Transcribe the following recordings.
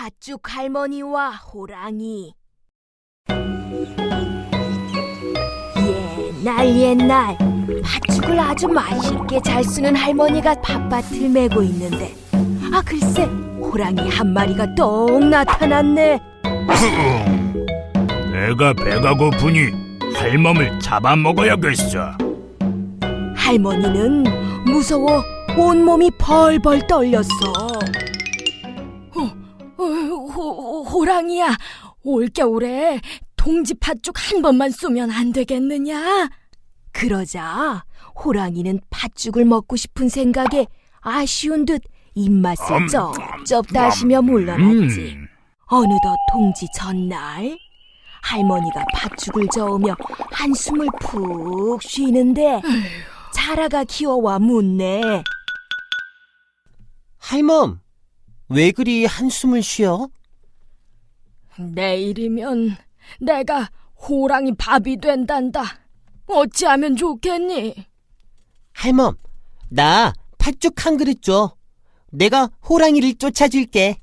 팥죽 할머니와 호랑이. 옛날 팥죽을 아주 맛있게 잘 쓰는 할머니가 팥밭을 메고 있는데, 글쎄 호랑이 한 마리가 똑 나타났네. 내가 배가 고프니 할멈을 잡아먹어야겠어. 할머니는 무서워 온몸이 벌벌 떨렸어. 호랑이야, 올겨울에 동지 팥죽 한 번만 쏘면 안 되겠느냐? 그러자 호랑이는 팥죽을 먹고 싶은 생각에 아쉬운 듯 입맛을 쩝쩝 다시며 물러났지. 어느덧 동지 전날, 할머니가 팥죽을 저으며 한숨을 푹 쉬는데 자라가 기어와 묻네. 할멈, 왜 그리 한숨을 쉬어? 내일이면 내가 호랑이 밥이 된단다. 어찌하면 좋겠니? 할멈, 나 팥죽 한 그릇 줘. 내가 호랑이를 쫓아줄게.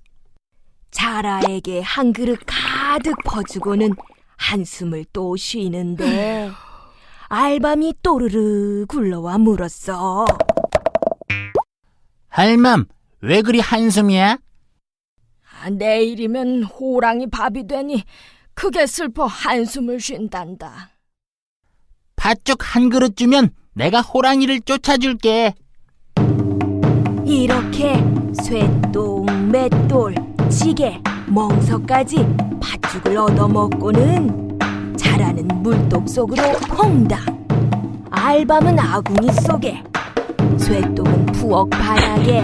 자라에게 한 그릇 가득 퍼주고는 한숨을 또 쉬는데 알밤이 또르르 굴러와 물었어. 할멈, 왜 그리 한숨이야? 내일이면 호랑이 밥이 되니 크게 슬퍼 한숨을 쉰단다. 팥죽 한 그릇 주면 내가 호랑이를 쫓아줄게. 이렇게 쇠똥, 맷돌, 지게, 멍석까지 팥죽을 얻어먹고는 자라는 물독 속으로 퐁당, 알밤은 아궁이 속에, 쇠똥은 부엌 바닥에,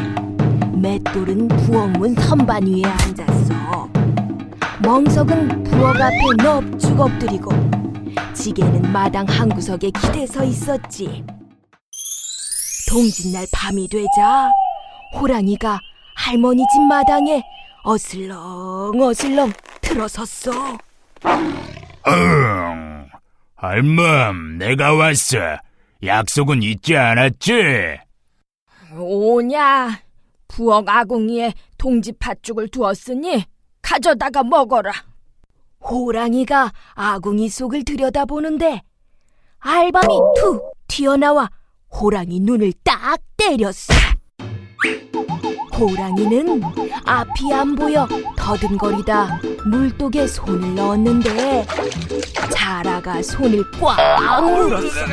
맷돌은 부엌 문 선반 위에 앉았어. 멍석은 부엌 앞에 넙죽 엎드리고, 지게는 마당 한 구석에 기대서 있었지. 동짓날 밤이 되자 호랑이가 할머니 집 마당에 어슬렁 들어섰어. 할멈, 내가 왔어. 약속은 잊지 않았지? 오냐, 부엌 아궁이에 동지 팥죽을 두었으니 가져다가 먹어라. 호랑이가 아궁이 속을 들여다보는데 알밤이 툭 튀어나와 호랑이 눈을 딱 때렸어. 호랑이는 앞이 안 보여 더듬거리다 물독에 손을 넣었는데 자라가 손을 꽉 물었어.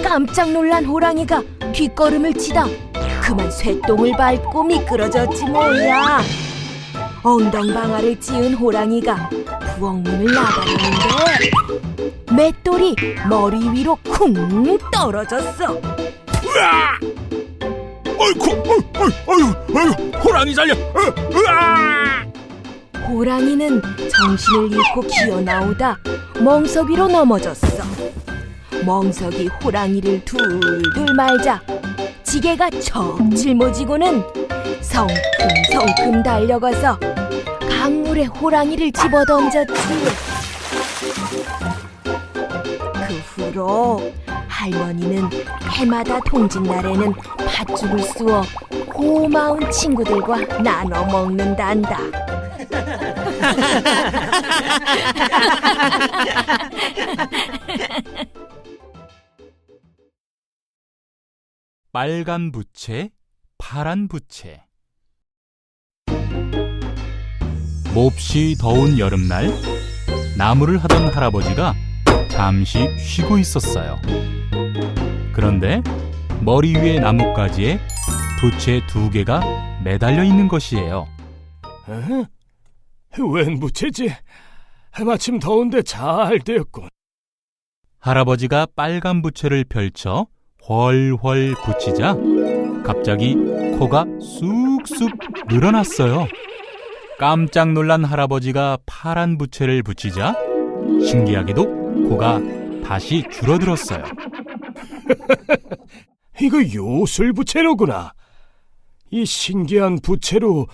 깜짝 놀란 호랑이가 뒷걸음을 치다 그만 쇠똥을 밟고 미끄러졌지 뭐야. 엉덩방아를 찧은 호랑이가 부엌문을 나가려는데 맷돌이 머리 위로 쿵 떨어졌어. 으아! 어이구, 호랑이 살려! 으아! 호랑이는 정신을 잃고 기어나오다 멍석 위로 넘어졌어. 멍석이 호랑이를 둘둘 말자 지게가 척 짊어지고는 성큼성큼 달려가서 강물에 호랑이를 집어던졌지. 그 후로 할머니는 해마다 동짓날에는 팥죽을 쑤어 고마운 친구들과 나눠 먹는단다. 빨간 부채, 파란 부채. 몹시 더운 여름날, 나무를 하던 할아버지가 잠시 쉬고 있었어요. 그런데 머리 위에 나뭇가지에 부채 2개가 매달려 있는 것이에요. 웬 부채지? 마침 더운데 잘 되었군. 할아버지가 빨간 부채를 펼쳐 훨훨 붙이자 갑자기 코가 쑥쑥 늘어났어요. 깜짝 놀란 할아버지가 파란 부채를 붙이자 신기하게도 코가 다시 줄어들었어요. 이거 요술 부채로구나. 이 신기한 부채로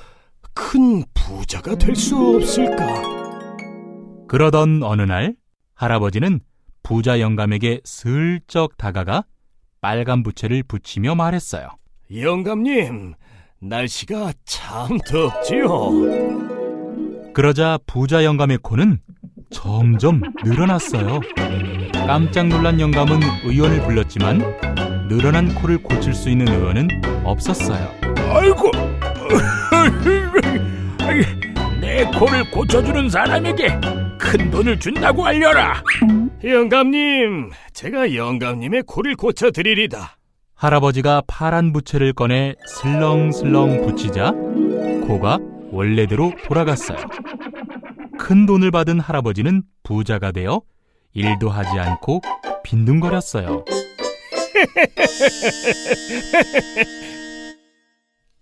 큰 부자가 될 수 없을까? 그러던 어느 날 할아버지는 부자 영감에게 슬쩍 다가가 빨간 부채를 붙이며 말했어요. 영감님, 날씨가 참 덥지요. 그러자 부자 영감의 코는 점점 늘어났어요. 깜짝 놀란 영감은 의원을 불렀지만 늘어난 코를 고칠 수 있는 의원은 없었어요. 아이고, 내 코를 고쳐주는 사람에게 큰 돈을 준다고 알려라. 영감님, 제가 영감님의 코를 고쳐드리리다. 할아버지가 파란 부채를 꺼내 슬렁슬렁 붙이자 코가 원래대로 돌아갔어요. 큰 돈을 받은 할아버지는 부자가 되어 일도 하지 않고 빈둥거렸어요.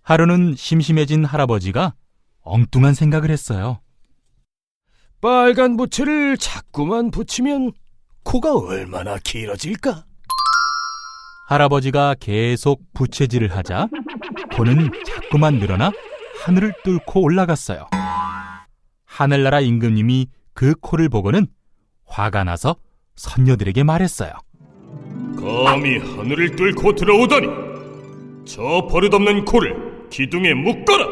하루는 심심해진 할아버지가 엉뚱한 생각을 했어요. 빨간 부채를 자꾸만 붙이면 코가 얼마나 길어질까? 할아버지가 계속 부채질을 하자 코는 자꾸만 늘어나 하늘을 뚫고 올라갔어요. 하늘나라 임금님이 그 코를 보고는 화가 나서 선녀들에게 말했어요. 감히 하늘을 뚫고 들어오다니! 저 버릇없는 코를 기둥에 묶어라!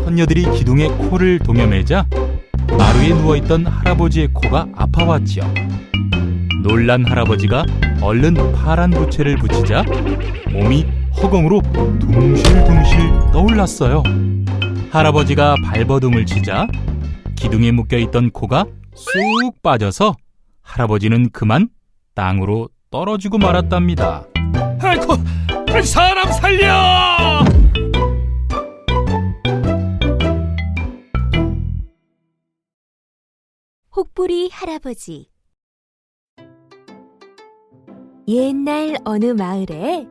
선녀들이 기둥에 코를 동여매자 마루에 누워있던 할아버지의 코가 아파왔지요. 놀란 할아버지가 얼른 파란 부채를 붙이자 몸이 허공으로 둥실둥실 떠올랐어요. 할아버지가 발버둥을 치자 기둥에 묶여있던 코가 쑥 빠져서 할아버지는 그만 땅으로 떨어지고 말았답니다. 아이고, 사람 살려! 혹부리 할아버지. 옛날 어느 마을에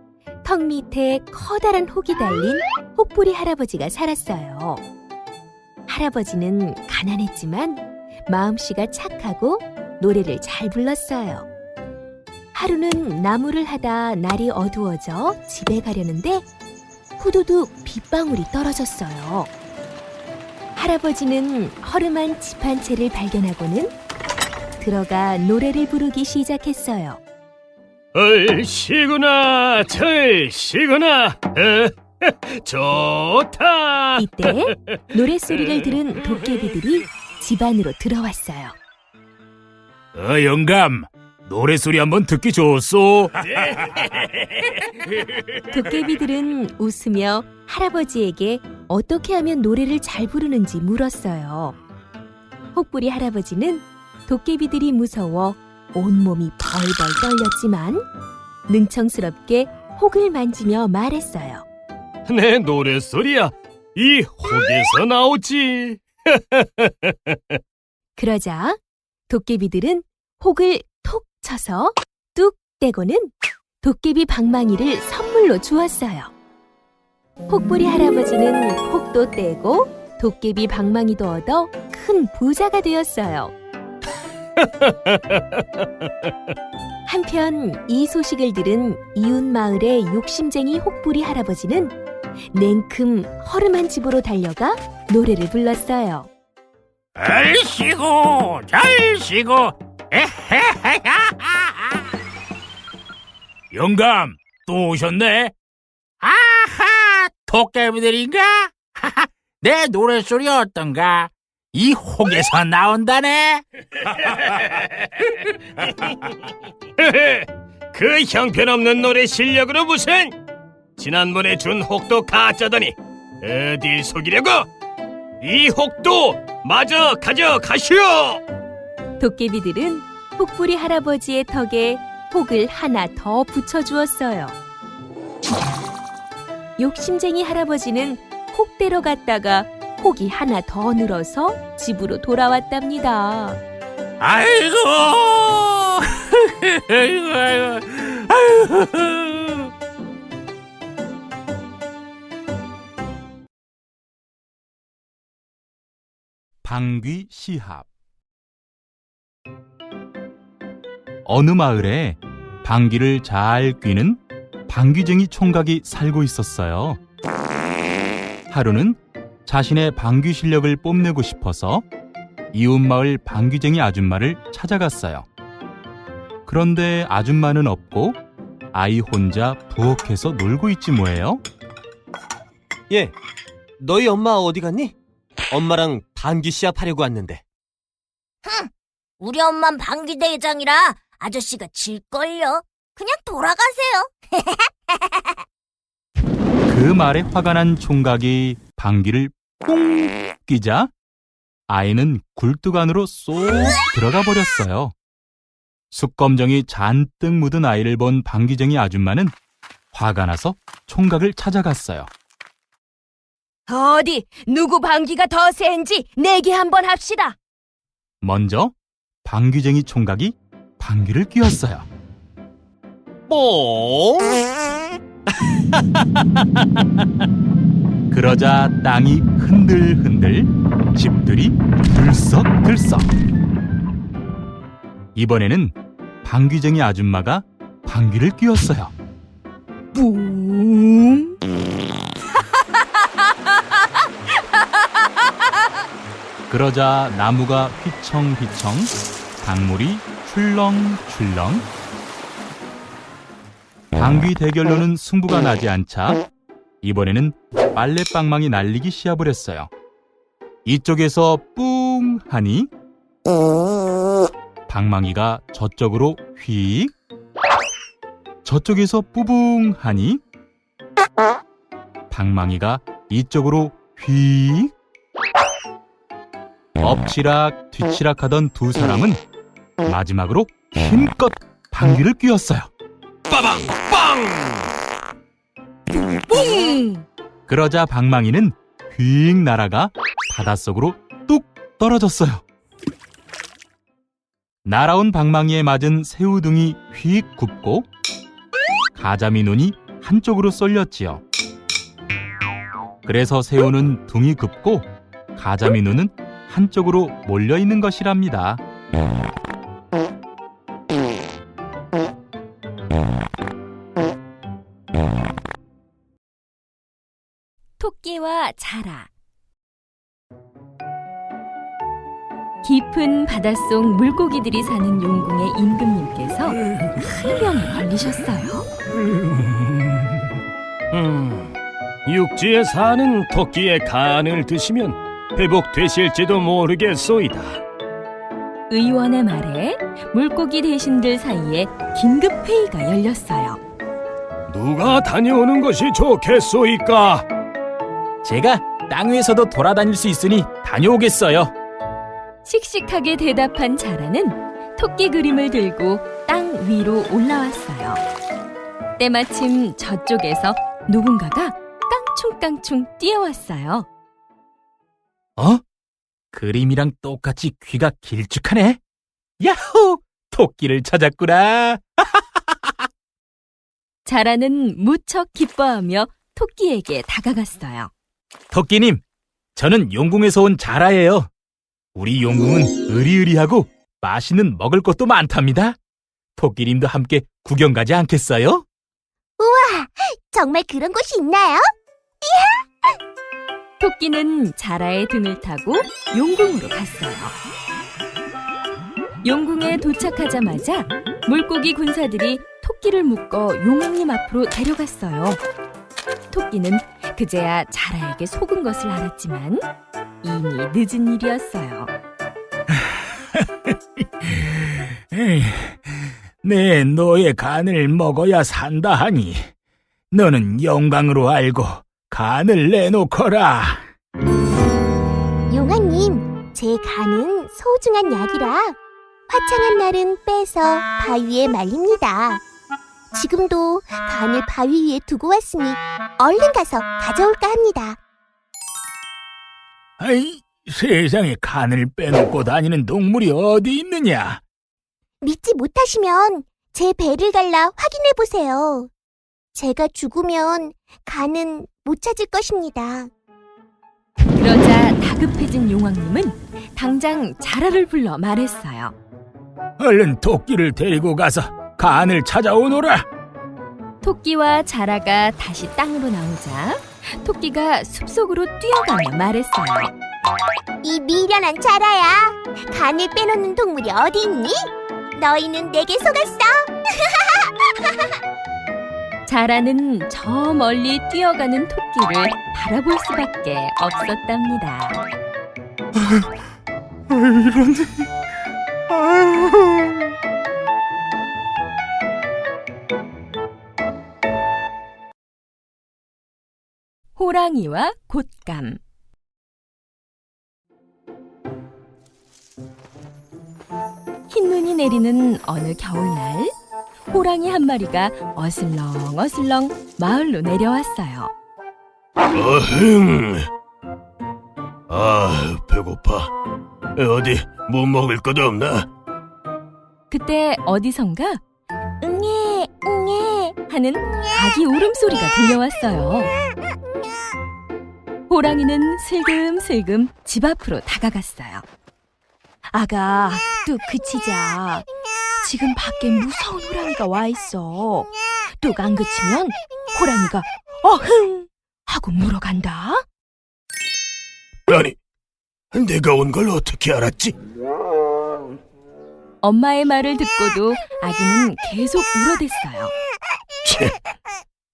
턱 밑에 커다란 혹이 달린 혹부리 할아버지가 살았어요. 할아버지는 가난했지만 마음씨가 착하고 노래를 잘 불렀어요. 하루는 나무를 하다 날이 어두워져 집에 가려는데 후두둑 빗방울이 떨어졌어요. 할아버지는 허름한 집 한 채를 발견하고는 들어가 노래를 부르기 시작했어요. 얼씨구나, 절씨구나, 좋다. 이때 노랫소리를 들은 도깨비들이 집 안으로 들어왔어요. 영감, 노래소리 한번 듣기 좋소. 도깨비들은 웃으며 할아버지에게 어떻게 하면 노래를 잘 부르는지 물었어요. 혹부리 할아버지는 도깨비들이 무서워 온몸이 벌벌 떨렸지만 능청스럽게 혹을 만지며 말했어요. 내 노래소리야, 이 혹에서 나오지. 그러자 도깨비들은 혹을 톡 쳐서 뚝 떼고는 도깨비 방망이를 선물로 주었어요. 혹부리 할아버지는 혹도 떼고 도깨비 방망이도 얻어 큰 부자가 되었어요. 한편 이 소식을 들은 이웃 마을의 욕심쟁이 혹부리 할아버지는 냉큼 허름한 집으로 달려가 노래를 불렀어요. 얼씨구 절씨구 영감, 또 오셨네? 아하 도깨비들인가? 내 노랫소리 어떤가? 이 혹에서 나온다네. 그 형편없는 노래 실력으로 무슨? 지난번에 준 혹도 가짜더니 어딜 속이려고? 이 혹도 마저 가져가시오! 도깨비들은 혹부리 할아버지의 턱에 혹을 하나 더 붙여주었어요. 욕심쟁이 할아버지는 혹대로 갔다가 혹이 하나 더 늘어서 집으로 돌아왔답니다. 아이고 아이고 방귀 시합. 어느 마을에 방귀를 잘 뀌는 방귀쟁이 총각이 살고 있었어요. 하루는 자신의 방귀 실력을 뽐내고 싶어서 이웃마을 방귀쟁이 아줌마를 찾아갔어요. 그런데 아줌마는 없고 아이 혼자 부엌에서 놀고 있지 뭐예요? 예, 너희 엄마 어디 갔니? 엄마랑 방귀 시합하려고 왔는데. 우리 엄만 방귀 대장이라 아저씨가 질걸요. 그냥 돌아가세요. 그 말에 화가 난 총각이 방귀를 뽕 끼자 아이는 굴뚝 안으로 쏙 들어가 버렸어요. 숯검정이 잔뜩 묻은 아이를 본 방귀쟁이 아줌마는 화가 나서 총각을 찾아갔어요. 어디 누구 방귀가 더 센지 내기 한번 합시다. 먼저 방귀쟁이 총각이 방귀를 뀌었어요. 뽕! 그러자 땅이 흔들흔들, 집들이 들썩들썩. 이번에는 방귀쟁이 아줌마가 방귀를 뀌었어요. 뿡. 그러자 나무가 휘청휘청, 강물이 출렁출렁. 방귀 대결로는 승부가 나지 않자 이번에는 빨래방망이 날리기 시합을 했어요. 이쪽에서 뿡 하니 방망이가 저쪽으로 휙, 저쪽에서 뿌붕 하니 방망이가 이쪽으로 휙. 엎치락 뒤치락 하던 두 사람은 마지막으로 힘껏 방귀를 뀌었어요. 뿡. 그러자 방망이는 휙 날아가 바닷속으로 뚝 떨어졌어요. 날아온 방망이에 맞은 새우등이 휙 굽고 가자미 눈이 한쪽으로 쏠렸지요. 그래서 새우는 둥이 굽고 가자미 눈은 한쪽으로 몰려있는 것이랍니다. 토끼와 자라. 깊은 바닷속 물고기들이 사는 용궁의 임금님께서 큰 병에 걸리셨어요. 육지에 사는 토끼의 간을 드시면 회복되실지도 모르겠소이다. 의원의 말에 물고기 대신들 사이에 긴급 회의가 열렸어요. 누가 다녀오는 것이 좋겠소이까? 제가 땅 위에서도 돌아다닐 수 있으니 다녀오겠어요. 씩씩하게 대답한 자라는 토끼 그림을 들고 땅 위로 올라왔어요. 때마침 저쪽에서 누군가가 깡충깡충 뛰어왔어요. 그림이랑 똑같이 귀가 길쭉하네. 야호! 토끼를 찾았구나. 자라는 무척 기뻐하며 토끼에게 다가갔어요. 토끼님, 저는 용궁에서 온 자라예요. 우리 용궁은 으리으리하고 맛있는 먹을 것도 많답니다. 토끼님도 함께 구경 가지 않겠어요? 정말 그런 곳이 있나요? 토끼는 자라의 등을 타고 용궁으로 갔어요. 용궁에 도착하자마자 물고기 군사들이 토끼를 묶어 용왕님 앞으로 데려갔어요. 토끼는 그제야 자라에게 속은 것을 알았지만 이미 늦은 일이었어요. 내 너의 간을 먹어야 산다 하니 너는 영광으로 알고 간을 내놓거라. 용왕님, 제 간은 소중한 약이라 화창한 날은 빼서 바위에 말립니다. 지금도 간을 바위 위에 두고 왔으니 얼른 가서 가져올까 합니다. 아이, 세상에 간을 빼놓고 다니는 동물이 어디 있느냐? 믿지 못하시면 제 배를 갈라 확인해 보세요. 제가 죽으면 간은 못 찾을 것입니다. 그러자 다급해진 용왕님은 당장 자라를 불러 말했어요. 얼른 토끼를 데리고 가서 간을 찾아오너라. 토끼와 자라가 다시 땅으로 나오자 토끼가 숲속으로 뛰어가며 말했어요. 이 미련한 자라야, 간을 빼놓는 동물이 어디 있니? 너희는 내게 속았어. 자라는 저 멀리 뛰어가는 토끼를 바라볼 수밖에 없었답니다. 이런... 아유... 호랑이와 곶감. 흰눈이 내리는 어느 겨울날, 호랑이 한 마리가 어슬렁어슬렁 마을로 내려왔어요. 어흥. 배고파. 어디 뭐 먹을 것 없나? 그때 어디선가 응애 응애 하는 아기 울음소리가 들려왔어요. 호랑이는 슬금슬금 집 앞으로 다가갔어요. 아가, 뚝 그치자. 지금 밖에 무서운 호랑이가 와 있어. 뚝 안 그치면 호랑이가 어흥 하고 물어간다. 아니, 내가 온 걸 어떻게 알았지? 엄마의 말을 듣고도 아기는 계속 울어댔어요. 채,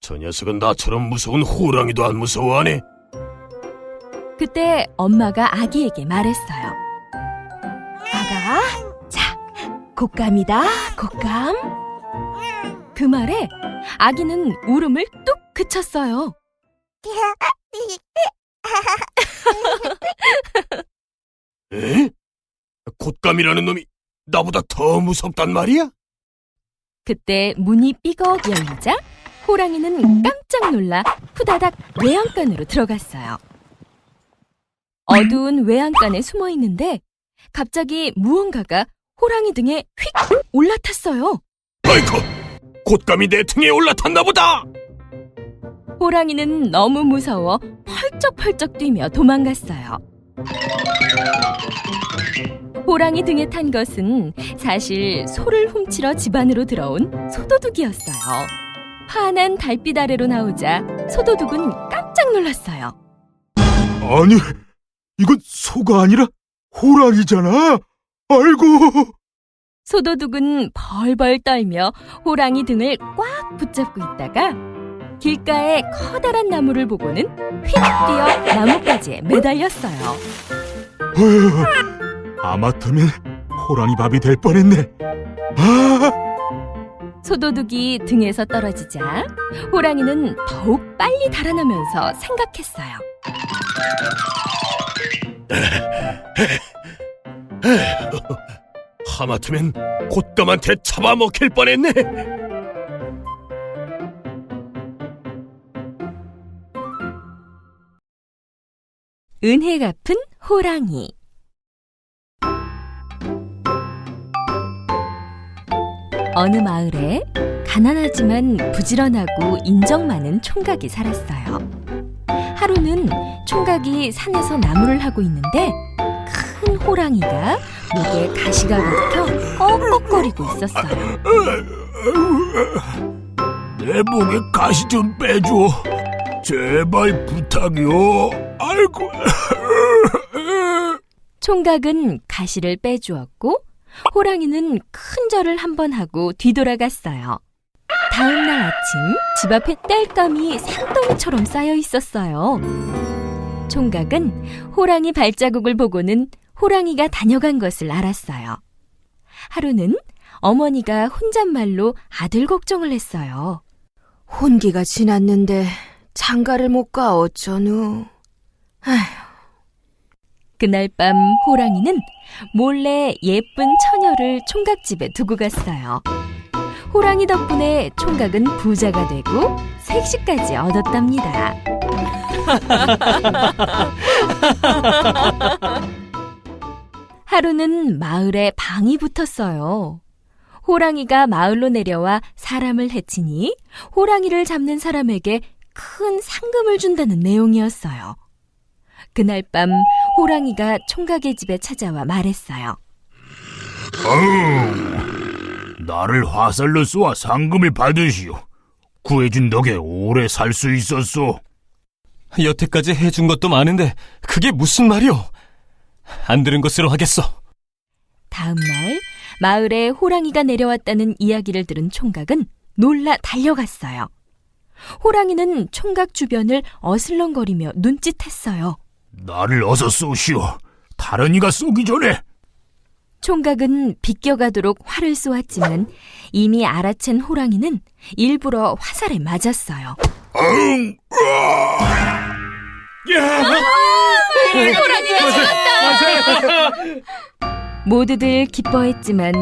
저 녀석은 나처럼 무서운 호랑이도 안 무서워하네. 그때 엄마가 아기에게 말했어요. 아가, 자, 곶감이다, 곶감. 그 말에 아기는 울음을 뚝 그쳤어요. 에? 곶감이라는 놈이 나보다 더 무섭단 말이야? 그때 문이 삐걱 열리자 호랑이는 깜짝 놀라 후다닥 외양간으로 들어갔어요. 어두운 외양간에 숨어 있는데 갑자기 무언가가 호랑이 등에 휙 올라탔어요. 아이고, 곶감이 내 등에 올라탔나 보다! 호랑이는 너무 무서워 펄쩍펄쩍 뛰며 도망갔어요. 호랑이 등에 탄 것은 사실 소를 훔치러 집 안으로 들어온 소도둑이었어요. 환한 달빛 아래로 나오자 소도둑은 깜짝 놀랐어요. 아니, 이건 소가 아니라 호랑이잖아. 아이고... 소도둑은 벌벌 떨며 호랑이 등을 꽉 붙잡고 있다가 길가에 커다란 나무를 보고는 휙 뛰어 나뭇가지에 매달렸어요. 아마터면 호랑이 밥이 될 뻔했네. 아! 소도둑이 등에서 떨어지자 호랑이는 더욱 빨리 달아나면서 생각했어요. 하마터면 곶감한테 잡아먹힐 뻔했네. 은혜 갚은 호랑이. 어느 마을에 가난하지만 부지런하고 인정 많은 총각이 살았어요. 하루는 총각이 산에서 나무를 하고 있는데 큰 호랑이가 목에 가시가 박혀 꺽꺽거리고 있었어요. 내 목에 가시 좀 빼줘. 제발 부탁이요. 아이고. 총각은 가시를 빼주었고 호랑이는 큰 절을 한번 하고 뒤돌아갔어요. 다음 날 아침 집 앞에 땔감이 산더미처럼 쌓여 있었어요. 총각은 호랑이 발자국을 보고는 호랑이가 다녀간 것을 알았어요. 하루는 어머니가 혼잣말로 아들 걱정을 했어요. 혼기가 지났는데 장가를 못 가 어쩌누. 아휴. 그날 밤 호랑이는 몰래 예쁜 처녀를 총각집에 두고 갔어요. 호랑이 덕분에 총각은 부자가 되고 색시까지 얻었답니다. 하루는 마을에 방이 붙었어요. 호랑이가 마을로 내려와 사람을 해치니 호랑이를 잡는 사람에게 큰 상금을 준다는 내용이었어요. 그날 밤 호랑이가 총각의 집에 찾아와 말했어요. 나를 화살로 쏘아 상금을 받으시오. 구해준 덕에 오래 살 수 있었소. 여태까지 해준 것도 많은데 그게 무슨 말이오? 안 들은 것으로 하겠소. 다음 날 마을에 호랑이가 내려왔다는 이야기를 들은 총각은 놀라 달려갔어요. 호랑이는 총각 주변을 어슬렁거리며 눈짓했어요. 나를 어서 쏘시오. 다른 이가 쏘기 전에. 총각은 비껴가도록 활을 쏘았지만 이미 알아챈 호랑이는 일부러 화살에 맞았어요. 응! 호랑이가 죽었다! 모두들 기뻐했지만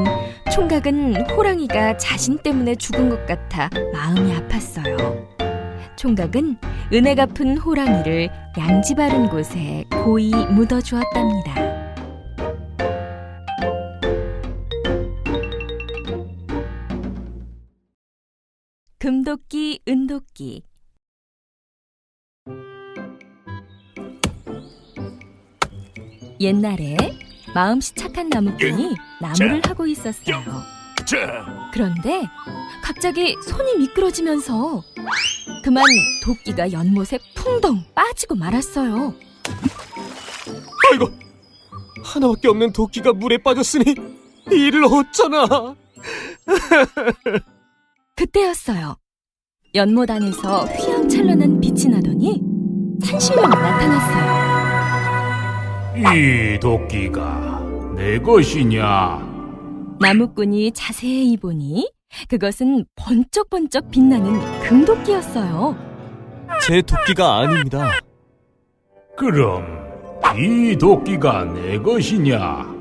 총각은 호랑이가 자신 때문에 죽은 것 같아 마음이 아팠어요. 총각은 은혜 갚은 호랑이를 양지 바른 곳에 고이 묻어주었답니다. 금도끼, 은도끼. 옛날에 마음씨 착한 나무꾼이 나무를 하고 있었어요. 자, 그런데 갑자기 손이 미끄러지면서 그만 도끼가 연못에 풍덩 빠지고 말았어요. 아이고, 하나밖에 없는 도끼가 물에 빠졌으니 이를 어쩌나. 그때였어요. 연못 안에서 휘황찬란한 빛이 나더니 산신령이 나타났어요. 이 도끼가 내 것이냐? 나무꾼이 자세히 보니 그것은 번쩍번쩍 빛나는 금도끼였어요. 제 도끼가 아닙니다. 그럼 이 도끼가 내 것이냐?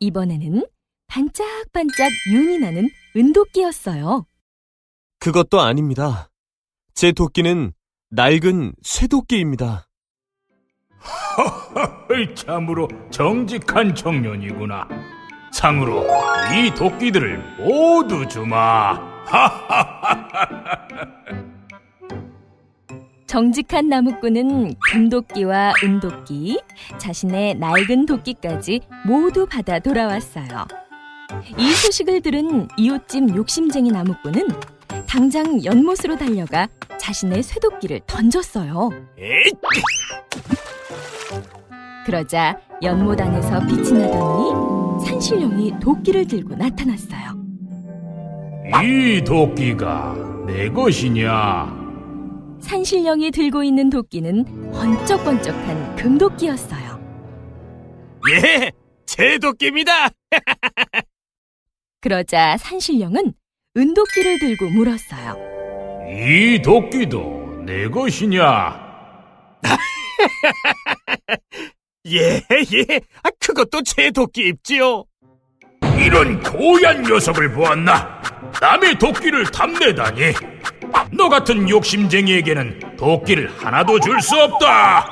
이번에는 반짝반짝 윤이 나는 은도끼였어요. 그것도 아닙니다. 제 도끼는 낡은 쇠도끼입니다. 참으로 정직한 청년이구나. 상으로 이 도끼들을 모두 주마. 정직한 나무꾼은 금도끼와 은도끼, 자신의 낡은 도끼까지 모두 받아 돌아왔어요. 이 소식을 들은 이웃집 욕심쟁이 나무꾼은 당장 연못으로 달려가 자신의 쇠도끼를 던졌어요. 에잇! 그러자 연못 안에서 빛이 나더니 산신령이 도끼를 들고 나타났어요. 이 도끼가 내 것이냐? 산신령이 들고 있는 도끼는 번쩍번쩍한 금도끼였어요. 예, 제 도끼입니다. 그러자 산신령은 은도끼를 들고 물었어요. 이 도끼도 내 것이냐? 예, 그것도 제 도끼 입지요. 이런 고얀 녀석을 보았나? 남의 도끼를 탐내다니. 너 같은 욕심쟁이에게는 도끼를 하나도 줄 수 없다.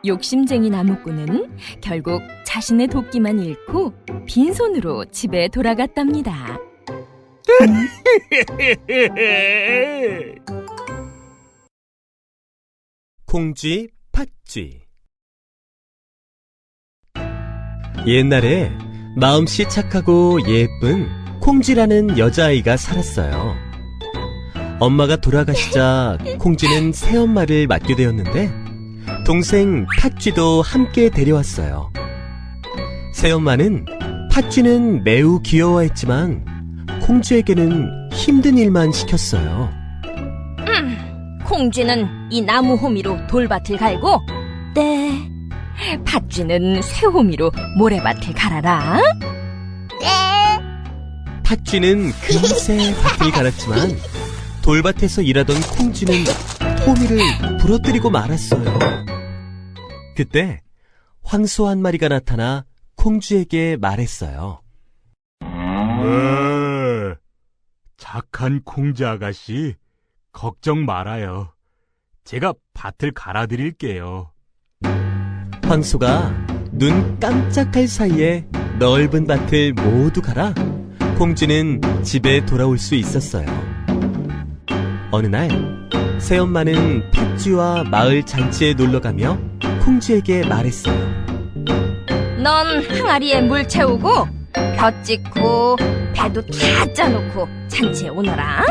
욕심쟁이 나무꾼은 결국 자신의 도끼만 잃고 빈손으로 집에 돌아갔답니다. 콩쥐, 팥쥐. 옛날에 마음씨 착하고 예쁜 콩쥐라는 여자아이가 살았어요. 엄마가 돌아가시자 콩쥐는 새엄마를 맡게 되었는데 동생 팥쥐도 함께 데려왔어요. 새엄마는 팥쥐는 매우 귀여워했지만 콩쥐에게는 힘든 일만 시켰어요. 콩쥐는 이 나무 호미로 돌밭을 갈고, 네, 팥쥐는 쇠 호미로 모래밭을 갈아라. 팥쥐는 금세 밭을 갈았지만 돌밭에서 일하던 콩쥐는 호미를 부러뜨리고 말았어요. 그때 황소 한 마리가 나타나 콩쥐에게 말했어요. 착한 콩쥐 아가씨, 걱정 말아요. 제가 밭을 갈아드릴게요. 황소가 눈 깜짝할 사이에 넓은 밭을 모두 갈아 콩쥐는 집에 돌아올 수 있었어요. 어느 날 새엄마는 팥쥐와 마을 잔치에 놀러가며 콩쥐에게 말했어요. 넌 항아리에 물 채우고 벼 찍고 배도 다 짜놓고 잔치에 오너라.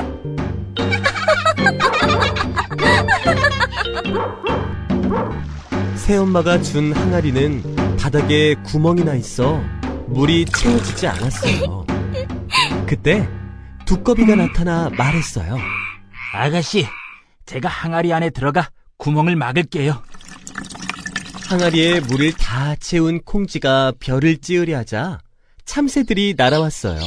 새엄마가 준 항아리는 바닥에 구멍이 나 있어 물이 채워지지 않았어요. 그때 두꺼비가 나타나 말했어요. 아가씨, 제가 항아리 안에 들어가 구멍을 막을게요. 항아리에 물을 다 채운 콩쥐가 별을 찌으려 하자 참새들이 날아왔어요.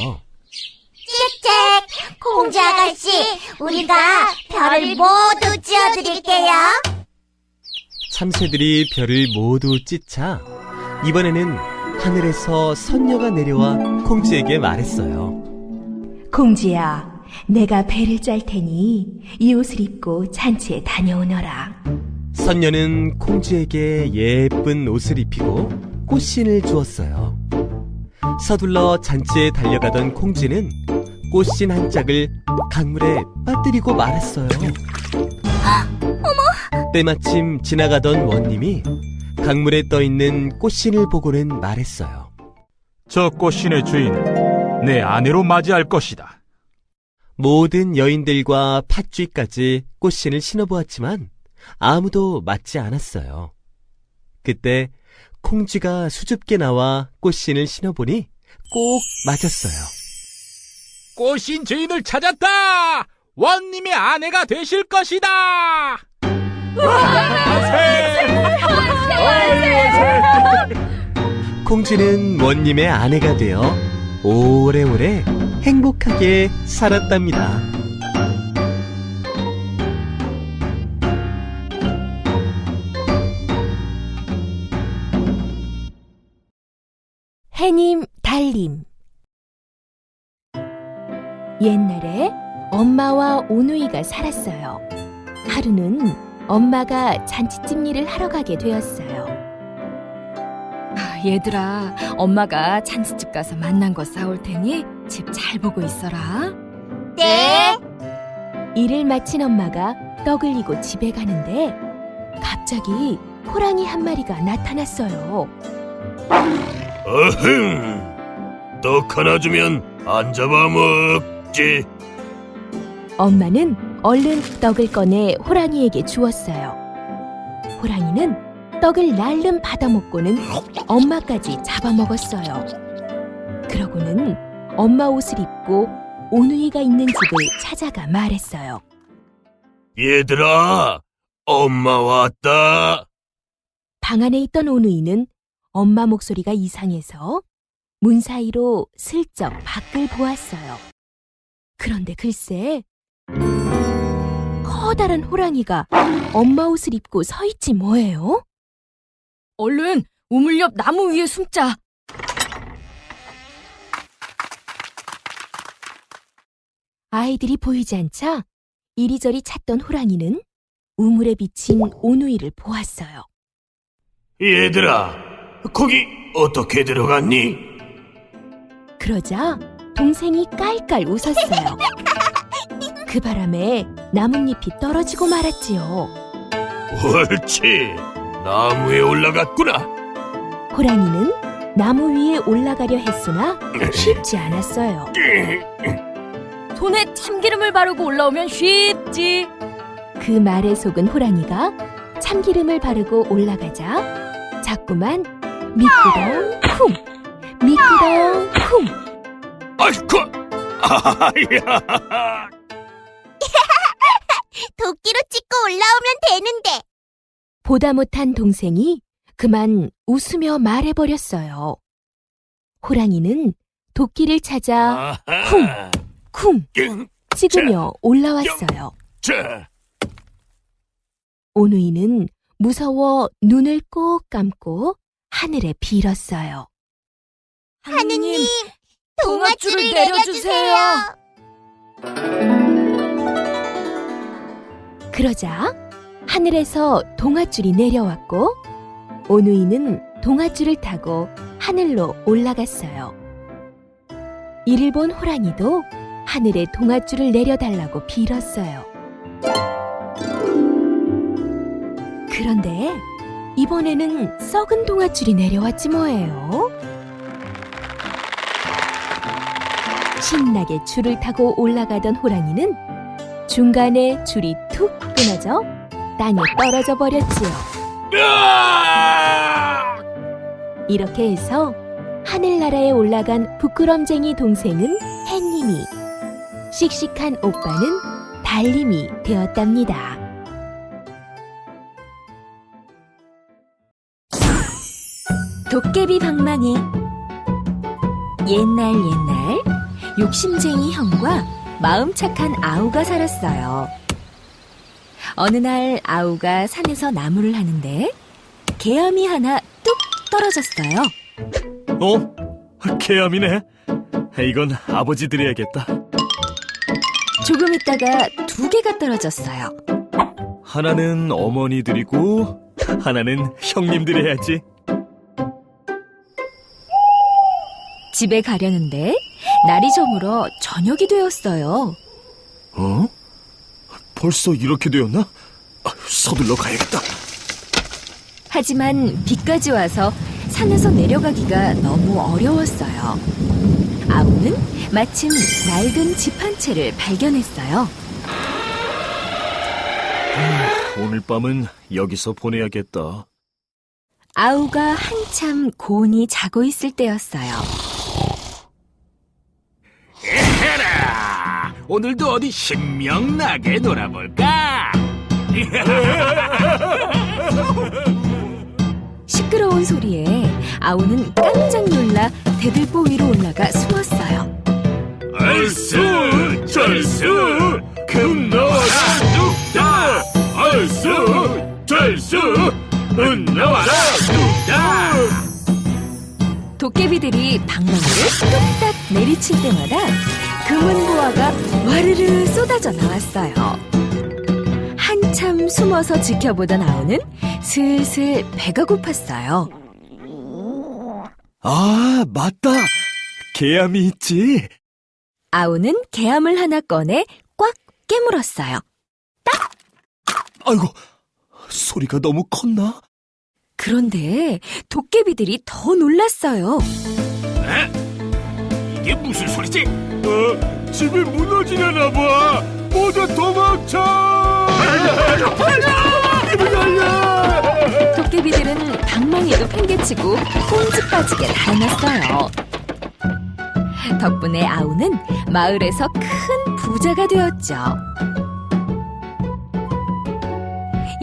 짹짹, 콩쥐 아가씨, 우리가 별을 모두 찌어드릴게요. 참새들이 별을 모두 찢자 이번에는 하늘에서 선녀가 내려와 콩쥐에게 말했어요. 공주야, 내가 배를 짤 테니 이 옷을 입고 잔치에 다녀오너라. 선녀는 콩쥐에게 예쁜 옷을 입히고 꽃신을 주었어요. 서둘러 잔치에 달려가던 콩쥐는 꽃신 한 짝을 강물에 빠뜨리고 말았어요. 때마침 지나가던 원님이 강물에 떠있는 꽃신을 보고는 말했어요. 저 꽃신의 주인은 내 아내로 맞이할 것이다. 모든 여인들과 팥쥐까지 꽃신을 신어보았지만 아무도 맞지 않았어요. 그때 콩쥐가 수줍게 나와 꽃신을 신어보니 꼭 맞았어요. 꽃신 주인을 찾았다! 원님의 아내가 되실 것이다! 콩쥐는 원님의 아내가 되어 오래오래 행복하게 살았답니다. 해님, 달님. 옛날에 엄마와 오누이가 살았어요. 하루는 엄마가 잔치집 일을 하러 가게 되었어요. 얘들아, 엄마가 잔치집 가서 만난 거 싸올 테니 집 잘 보고 있어라. 네. 일을 마친 엄마가 떡을 이고 집에 가는데 갑자기 호랑이 한 마리가 나타났어요. 어흥, 떡 하나 주면 안 잡아먹지. 엄마는 얼른 떡을 꺼내 호랑이에게 주었어요. 호랑이는 떡을 날름 받아먹고는 엄마까지 잡아먹었어요. 그러고는 엄마 옷을 입고 오누이가 있는 집을 찾아가 말했어요. 얘들아, 엄마 왔다. 방 안에 있던 오누이는 엄마 목소리가 이상해서 문 사이로 슬쩍 밖을 보았어요. 그런데 글쎄, 커다란 호랑이가 엄마 옷을 입고 서 있지 뭐예요? 얼른 우물 옆 나무 위에 숨자. 아이들이 보이지 않자 이리저리 찾던 호랑이는 우물에 비친 오누이를 보았어요. 얘들아, 거기 어떻게 들어갔니? 그러자 동생이 깔깔 웃었어요. 그 바람에 나뭇잎이 떨어지고 말았지요. 옳지, 나무에 올라갔구나. 호랑이는 나무 위에 올라가려 했으나 쉽지 않았어요. 손에 참기름을 바르고 올라오면 쉽지. 그 말에 속은 호랑이가 참기름을 바르고 올라가자 자꾸만 미끄덩 쿵, 미끄덩 쿵. 아이쿠, 아야. 도끼로 찍고 올라오면 되는데. 보다 못한 동생이 그만 웃으며 말해버렸어요. 호랑이는 도끼를 찾아 쿵 찍으며 올라왔어요. 자, 오누이는 무서워 눈을 꼭 감고 하늘에 빌었어요. 하느님, 동아줄을 내려주세요. 그러자 하늘에서 동아줄이 내려왔고 오누이는 동아줄을 타고 하늘로 올라갔어요. 이를 본 호랑이도 하늘에 동아줄을 내려달라고 빌었어요. 그런데 이번에는 썩은 동아줄이 내려왔지 뭐예요. 신나게 줄을 타고 올라가던 호랑이는 중간에 줄이 툭 끊어져 땅에 떨어져 버렸지요. 이렇게 해서 하늘나라에 올라간 부끄럼쟁이 동생은 햇님이, 씩씩한 오빠는 달님이 되었답니다. 도깨비 방망이. 옛날 욕심쟁이 형과 마음 착한 아우가 살았어요. 어느 날 아우가 산에서 나무를 하는데 개암이 하나 뚝 떨어졌어요. 개암이네. 이건 아버지 드려야겠다. 조금 있다가 2개가 떨어졌어요. 하나는 어머니 드리고 하나는 형님 드려야지. 집에 가려는데 날이 저물어 저녁이 되었어요. 벌써 이렇게 되었나? 서둘러 가야겠다. 하지만 비까지 와서 산에서 내려가기가 너무 어려웠어요. 아우는 마침 낡은 집 한 채를 발견했어요. 오늘 밤은 여기서 보내야겠다. 아우가 한참 곤히 자고 있을 때였어요. 에헤라, 오늘도 어디 신명나게 놀아볼까? 시끄러운 소리에 아우는 깜짝 놀라 대들보 위로 올라가 숨었어요. 얼쑤 절쑤 금나와라 뚝딱 얼쑤 절쑤 은나와라 뚝딱. 도깨비들이 방망이를 뚝딱 내리칠 때마다 금은보화가 와르르 쏟아져 나왔어요. 한참 숨어서 지켜보던 아우는 슬슬 배가 고팠어요. 아, 맞다. 개암이 있지. 아우는 개암을 하나 꺼내 꽉 깨물었어요. 아이고, 소리가 너무 컸나? 그런데 도깨비들이 더 놀랐어요. 이게 무슨 소리지? 집이 무너지려나 봐. 모두 도망쳐! 도깨비들은 방망이도 팽개치고 꽁지 빠지게 달아났어요. 덕분에 아우는 마을에서 큰 부자가 되었죠.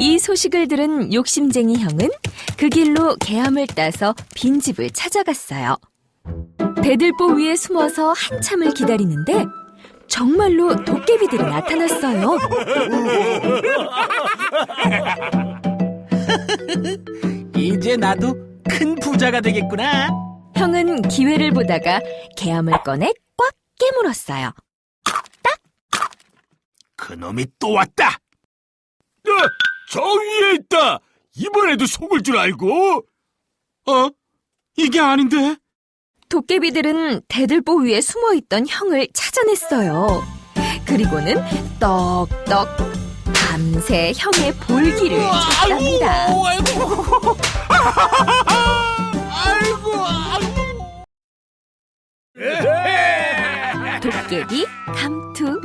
이 소식을 들은 욕심쟁이 형은 그 길로 개암을 따서 빈집을 찾아갔어요. 대들보 위에 숨어서 한참을 기다리는데 정말로 도깨비들이 나타났어요. 이제 나도 큰 부자가 되겠구나. 형은 기회를 보다가 개암을 꺼내 꽉 깨물었어요. 그놈이 또 왔다. 저 위에 있다. 이번에도 속을 줄 알고. 이게 아닌데. 도깨비들은 대들보 위에 숨어있던 형을 찾아냈어요. 그리고는 떡떡 밤새 형의 볼기를 찾답니다. 도깨비 감투.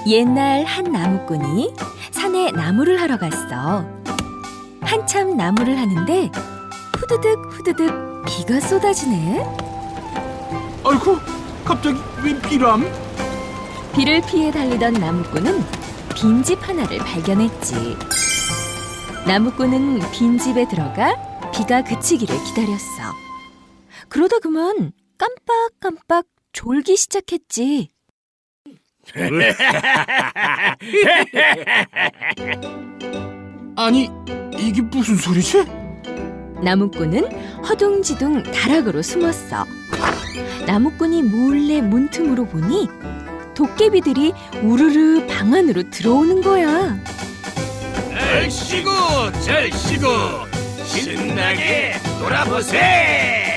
옛날 한 나무꾼이 산에 나무를 하러 갔어. 한참 나무를 하는데 후드득 비가 쏟아지네. 아이고, 갑자기 웬 비람? 비를 피해 달리던 나무꾼은 빈집 하나를 발견했지. 나무꾼은 빈집에 들어가 비가 그치기를 기다렸어. 그러다 그만 깜빡깜빡 졸기 시작했지. 아니, 이게 무슨 소리지? 나무꾼은 허둥지둥 다락으로 숨었어. 나무꾼이 몰래 문틈으로 보니 도깨비들이 우르르 방 안으로 들어오는 거야. 얼씨구 절씨구 신나게 놀아보세.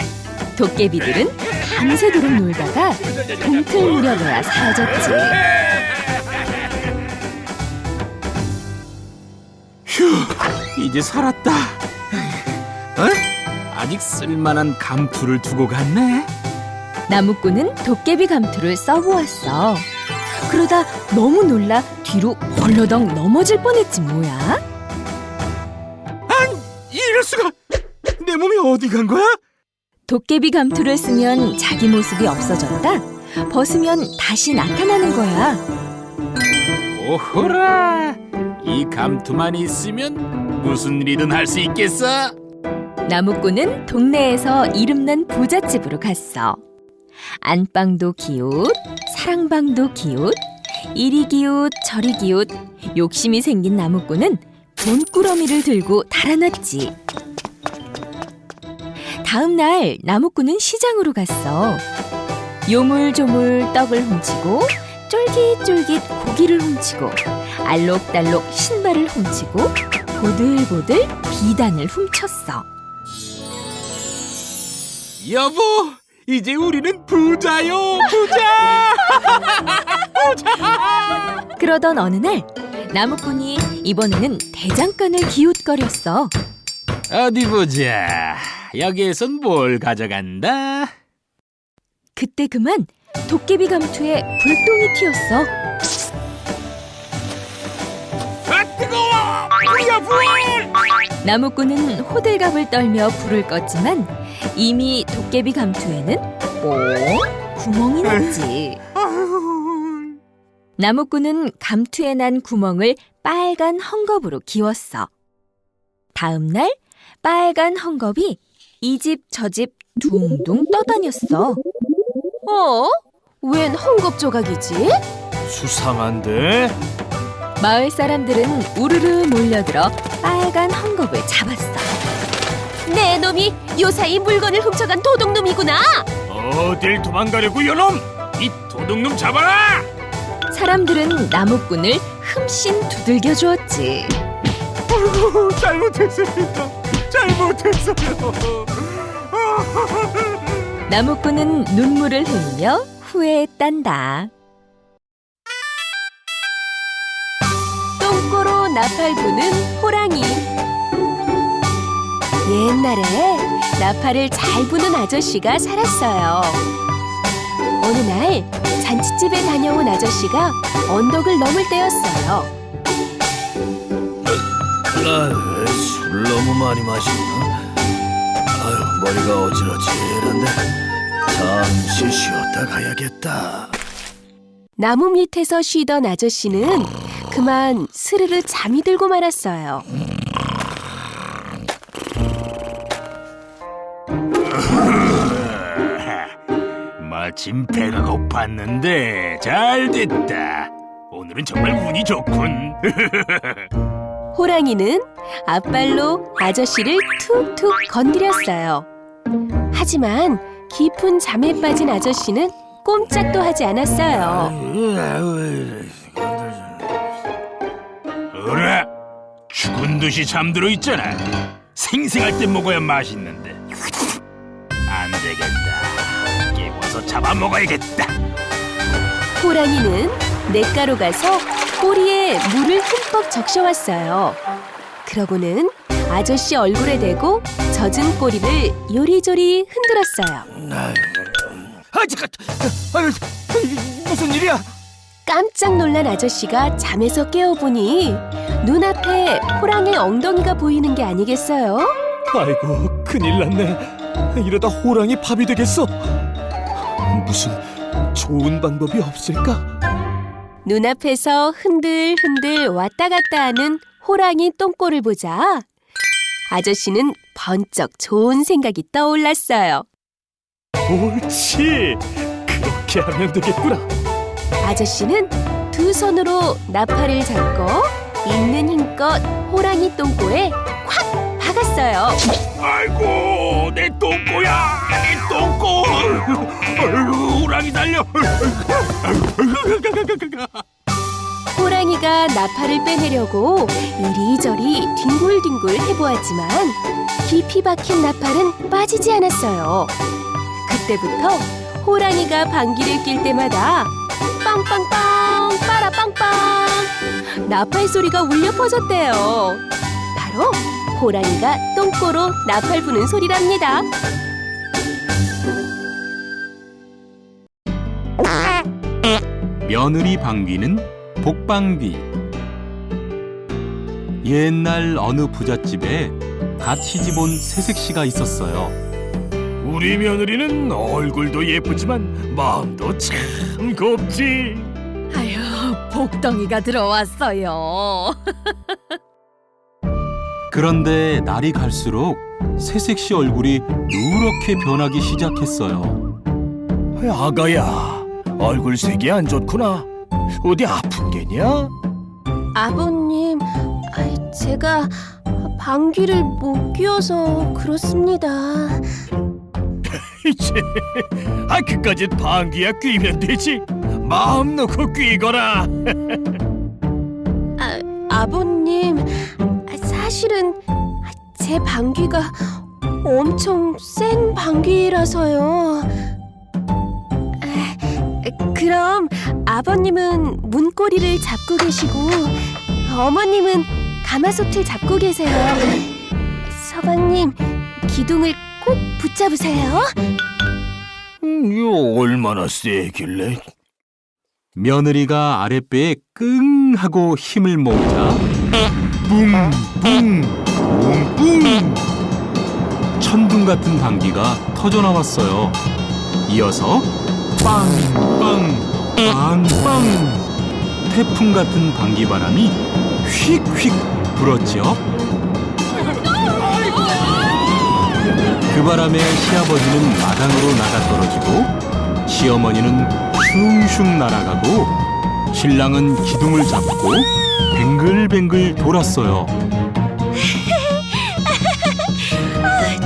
도깨비들은 밤새도록 놀다가 동틀 무렵에야 사라졌지. 휴, 이제 살았다. 아직 쓸만한 감투를 두고 갔네. 나무꾼은 도깨비 감투를 써보았어. 그러다 너무 놀라 뒤로 벌러덩 넘어질 뻔했지 뭐야. 이럴 수가. 내 몸이 어디 간 거야? 도깨비 감투를 쓰면 자기 모습이 없어졌다. 벗으면 다시 나타나는 거야. 오호라, 이 감투만 있으면 무슨 일이든 할 수 있겠어. 나무꾼은 동네에서 이름난 부잣집으로 갔어. 안방도 기웃, 사랑방도 기웃, 이리 기웃, 저리 기웃, 욕심이 생긴 나무꾼은 돈꾸러미를 들고 달아났지. 다음 날 나무꾼은 시장으로 갔어. 요물조물 떡을 훔치고 쫄깃쫄깃 고기를 훔치고 알록달록 신발을 훔치고 보들보들 비단을 훔쳤어. 여보, 이제 우리는 부자요, 부자! 그러던 어느 날 나무꾼이 이번에는 대장간을 기웃거렸어. 어디 보자. 여기에선 뭘 가져간다? 그때 그만 도깨비 감투에 불똥이 튀었어. 아, 뜨거워! 불이야, 불! 나무꾼은 호들갑을 떨며 불을 껐지만 이미 도깨비 감투에는 뽕 구멍이 났지. 나무꾼은 감투에 난 구멍을 빨간 헝겊으로 기웠어. 다음 날 빨간 헝겊이 이 집 저 집 둥둥 떠다녔어. 웬 헝겊 조각이지? 수상한데? 마을 사람들은 우르르 몰려들어 빨간 헝겊을 잡았어. 내 놈이 요사이 물건을 훔쳐간 도둑놈이구나. 어딜 도망가려고 요놈! 이 도둑놈 잡아라! 사람들은 나무꾼을 흠씬 두들겨 주었지. 잘못했습니다. 잘못했어요. 나무꾼은 눈물을 흘리며 후회했단다. 똥꼬로 나팔 부는 호랑이. 옛날에 나팔을 잘 부는 아저씨가 살았어요. 어느 날 잔치집에 다녀온 아저씨가 언덕을 넘을 때였어요. 술 너무 많이 마셨나? 머리가 어지러지는데 잠시 쉬었다 가야겠다. 나무 밑에서 쉬던 아저씨는 그만 스르르 잠이 들고 말았어요. 마침 배가 고팠는데 잘 됐다. 오늘은 정말 운이 좋군. 호랑이는 앞발로 아저씨를 툭툭 건드렸어요. 하지만 깊은 잠에 빠진 아저씨는 꼼짝도 하지 않았어요. 어라, 죽은 듯이 잠들어 있잖아. 생생할 때 먹어야 맛있는데. 안 되겠다. 깨워서 잡아먹어야겠다. 호랑이는 냇가로 가서 꼬리에 물을 흠뻑 적셔왔어요. 그러고는 아저씨 얼굴에 대고 젖은 꼬리를 요리조리 흔들었어요. 무슨 일이야? 깜짝 놀란 아저씨가 잠에서 깨어보니 눈앞에 호랑이 엉덩이가 보이는 게 아니겠어요? 아이고, 큰일 났네. 이러다 호랑이 밥이 되겠어. 무슨 좋은 방법이 없을까? 눈앞에서 흔들흔들 왔다 갔다 하는 호랑이 똥꼬를 보자 아저씨는 번쩍 좋은 생각이 떠올랐어요. 옳지. 그렇게 하면 되겠구나. 아저씨는 두 손으로 나팔을 잡고 있는 힘껏 호랑이 똥꼬에 콱 박았어요. 아이고, 내 똥꼬야, 내 똥꼬. 아이고, 호랑이 달려. 호랑이가 나팔을 빼내려고 이리저리 뒹굴뒹굴 해보았지만 깊이 박힌 나팔은 빠지지 않았어요. 그때부터 호랑이가 방귀를 낄 때마다 빵빵빵 빠라빵빵 나팔 소리가 울려 퍼졌대요. 바로 호랑이가 똥꼬로 나팔 부는 소리랍니다. 며느리 방귀는 복방귀. 옛날 어느 부잣집에 갓 시집온 새색시가 있었어요. 우리 며느리는 얼굴도 예쁘지만 마음도 참 곱지. 아휴, 복덩이가 들어왔어요. 그런데 날이 갈수록 새색시 얼굴이 누렇게 변하기 시작했어요. 아가야, 얼굴색이 안 좋구나. 어디 아픈 게냐? 아버님, 제가 방귀를 못 뀌어서 그렇습니다. 이제 그까짓 방귀야 뀌면 되지. 마음 놓고 뀌거라. 아버님, 사실은 제 방귀가 엄청 센 방귀라서요. 그럼 아버님은 문고리를 잡고 계시고 어머님은 가마솥을 잡고 계세요. 서방님, 기둥을 꼭 붙잡으세요. 이거 얼마나 세길래? 며느리가 아랫배에 끙 하고 힘을 모으자 뿡뿡 뿡뿡 천둥 같은 방귀가 터져나왔어요. 이어서 빵빵 빵빵 태풍 같은 방귀바람이 휙휙 불었지요. 그 바람에 시아버지는 마당으로 나가 떨어지고 시어머니는 슝슝 날아가고 신랑은 기둥을 잡고 뱅글뱅글 돌았어요.